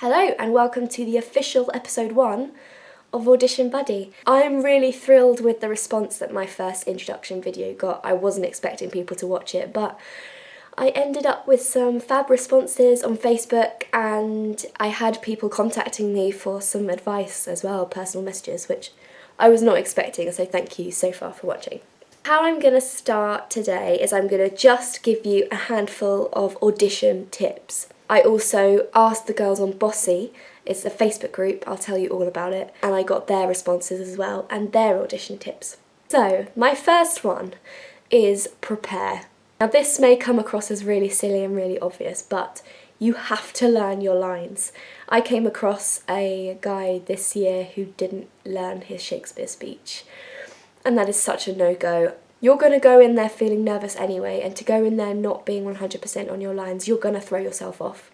Hello and welcome to the official episode 1 of Audition Buddy. I'm really thrilled with the response that my first introduction video got. I wasn't expecting people to watch it, but I ended up with some fab responses on Facebook and I had people contacting me for some advice as well, personal messages, which I was not expecting, so thank you so far for watching. How I'm going to start today is I'm going to just give you a handful of audition tips. I also asked the girls on BOSSY, it's a Facebook group, I'll tell you all about it, and I got their responses as well and their audition tips. So, my first one is prepare. Now this may come across as really silly and really obvious, but you have to learn your lines. I came across a guy this year who didn't learn his Shakespeare speech, and that is such a no-go. You're going to go in there feeling nervous anyway, and to go in there not being 100% on your lines, you're going to throw yourself off.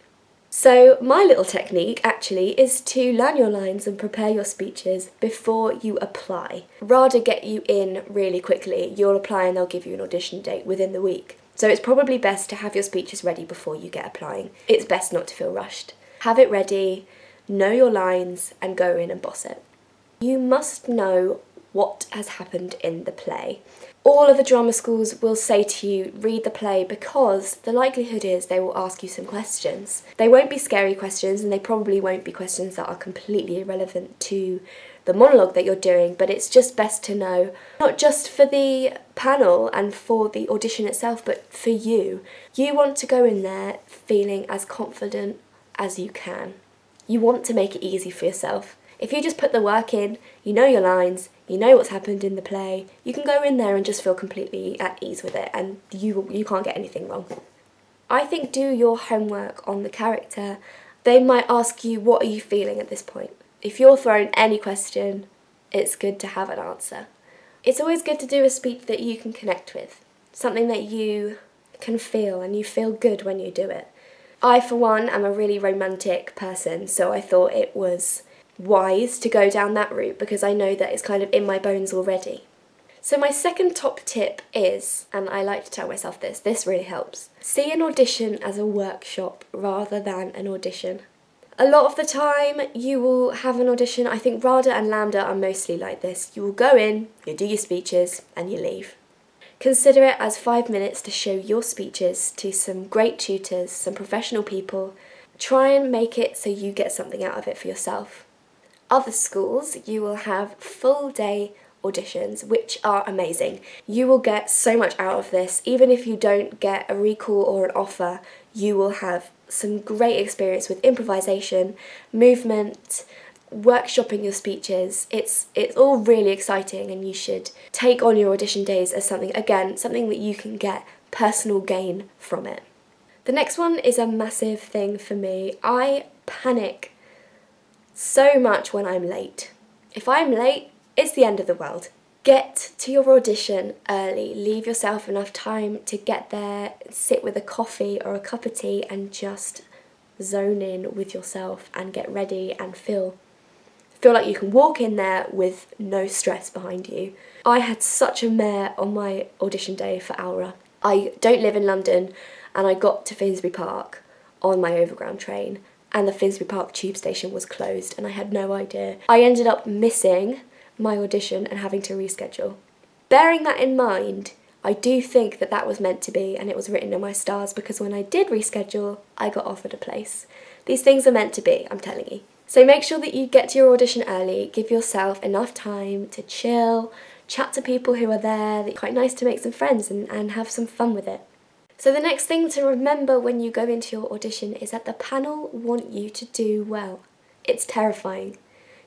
So my little technique actually is to learn your lines and prepare your speeches before you apply. Rather get you in really quickly, you'll apply and they'll give you an audition date within the week. So it's probably best to have your speeches ready before you get applying. It's best not to feel rushed. Have it ready, know your lines, and go in and boss it. You must know what has happened in the play. All of the drama schools will say to you, read the play, because the likelihood is they will ask you some questions. They won't be scary questions and they probably won't be questions that are completely irrelevant to the monologue that you're doing, but it's just best to know, not just for the panel and for the audition itself, but for you. You want to go in there feeling as confident as you can. You want to make it easy for yourself. If you just put the work in, you know your lines, you know what's happened in the play, you can go in there and just feel completely at ease with it and you can't get anything wrong. I think do your homework on the character. They might ask you, what are you feeling at this point? If you're thrown any question, it's good to have an answer. It's always good to do a speech that you can connect with, something that you can feel and you feel good when you do it. I, for one, am a really romantic person, so I thought it was wise to go down that route because I know that it's kind of in my bones already. So my second top tip is, and I like to tell myself this really helps, see an audition as a workshop rather than an audition. A lot of the time you will have an audition, I think RADA and Lambda are mostly like this. You will go in, you do your speeches and you leave. Consider it as 5 minutes to show your speeches to some great tutors, some professional people. Try and make it so you get something out of it for yourself. Other schools, you will have full day auditions, which are amazing. You will get so much out of this. Even if you don't get a recall or an offer, you will have some great experience with improvisation, movement, workshopping your speeches. It's all really exciting and you should take on your audition days as something that you can get personal gain from it. The next one is a massive thing for me. I panic so much when I'm late. If I'm late, it's the end of the world. Get to your audition early. Leave yourself enough time to get there, sit with a coffee or a cup of tea and just zone in with yourself and get ready and feel like you can walk in there with no stress behind you. I had such a mare on my audition day for Aura. I don't live in London and I got to Finsbury Park on my overground train and the Finsbury Park tube station was closed and I had no idea. I ended up missing my audition and having to reschedule. Bearing that in mind, I do think that that was meant to be and it was written in my stars because when I did reschedule, I got offered a place. These things are meant to be, I'm telling you. So make sure that you get to your audition early, give yourself enough time to chill, chat to people who are there. It's quite nice to make some friends and have some fun with it. So the next thing to remember when you go into your audition is that the panel want you to do well. It's terrifying,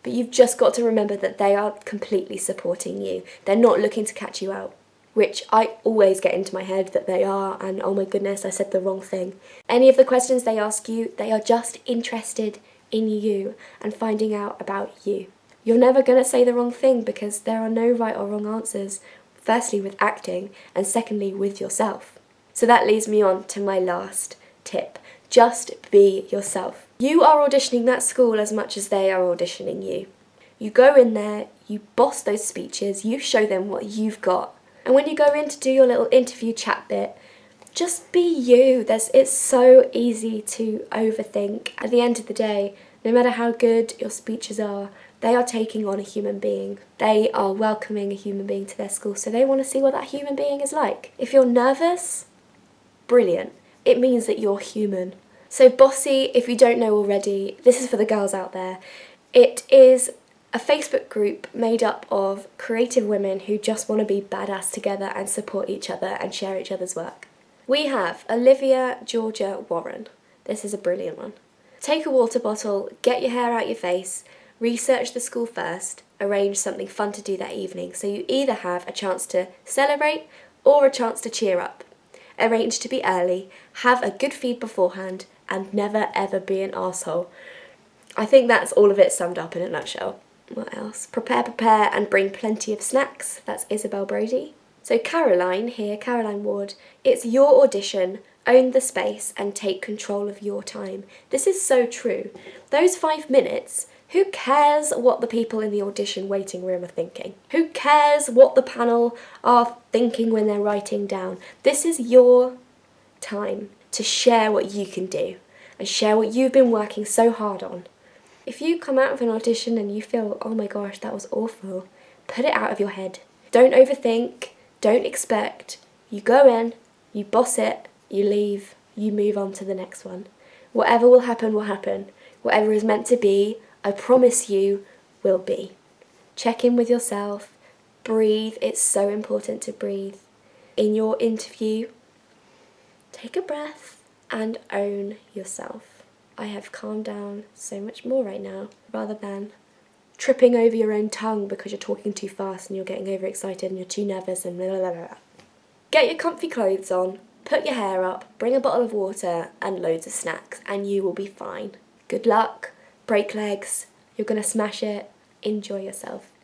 but you've just got to remember that they are completely supporting you. They're not looking to catch you out, which I always get into my head that they are, and oh my goodness, I said the wrong thing. Any of the questions they ask you, they are just interested in you and finding out about you. You're never going to say the wrong thing because there are no right or wrong answers, firstly with acting and secondly with yourself. So that leads me on to my last tip. Just be yourself. You are auditioning that school as much as they are auditioning you. You go in there, you boss those speeches, you show them what you've got. And when you go in to do your little interview chat bit, Just be you. It's so easy to overthink. At the end of the day, no matter how good your speeches are, they are taking on a human being. They are welcoming a human being to their school, so they want to see what that human being is like. If you're nervous, brilliant. It means that you're human. So BOSSY, if you don't know already, this is for the girls out there. It is a Facebook group made up of creative women who just want to be badass together and support each other and share each other's work. We have Olivia Georgia Warren. This is a brilliant one. Take a water bottle, get your hair out your face, research the school first, arrange something fun to do that evening so you either have a chance to celebrate or a chance to cheer up. Arrange to be early, have a good feed beforehand, and never ever be an arsehole. I think that's all of it summed up in a nutshell. What else? Prepare, and bring plenty of snacks. That's Isabel Brody. So Caroline Ward, it's your audition, own the space and take control of your time. This is so true. Those 5 minutes, who cares what the people in the audition waiting room are thinking? Who cares what the panel are thinking when they're writing down? This is your time to share what you can do and share what you've been working so hard on. If you come out of an audition and you feel, oh my gosh, that was awful, put it out of your head. Don't overthink, don't expect. You go in, you boss it, you leave, you move on to the next one. Whatever will happen will happen. Whatever is meant to be, I promise you, will be. Check in with yourself, breathe. It's so important to breathe. In your interview, take a breath and own yourself. I have calmed down so much more right now, rather than tripping over your own tongue because you're talking too fast and you're getting overexcited and you're too nervous and blah, blah, blah, blah. Get your comfy clothes on, put your hair up, bring a bottle of water and loads of snacks and you will be fine. Good luck, break legs, you're gonna smash it, enjoy yourself.